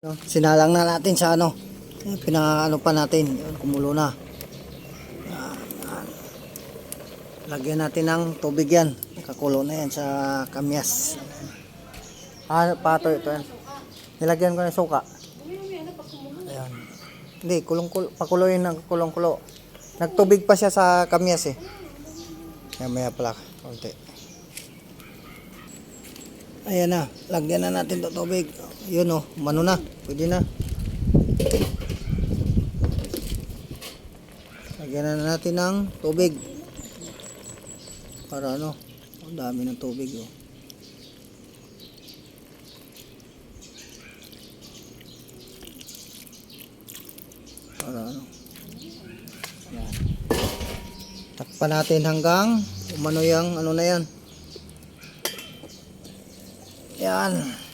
No, sinalang na natin sa ano. Pinaano pa natin, yun, kumulo na. Yan. Lagyan natin ng tubig yan. Kakulo na yan sa kamyas. Pato ito yan. Nilagyan ko ng suka. Ayan. Hindi, pakuloyin ng kulong-kulo. Nagtubig pa siya sa kamyas eh. Maya pala, konti. Ayan na, lagyan na natin ito tubig. Yun oh, mano na, pwede na. Lagyan na natin ng tubig. Para ano, ang dami ng tubig oh. Para ano. Yan. Takpan natin hanggang umano yung ano na yan. Yan.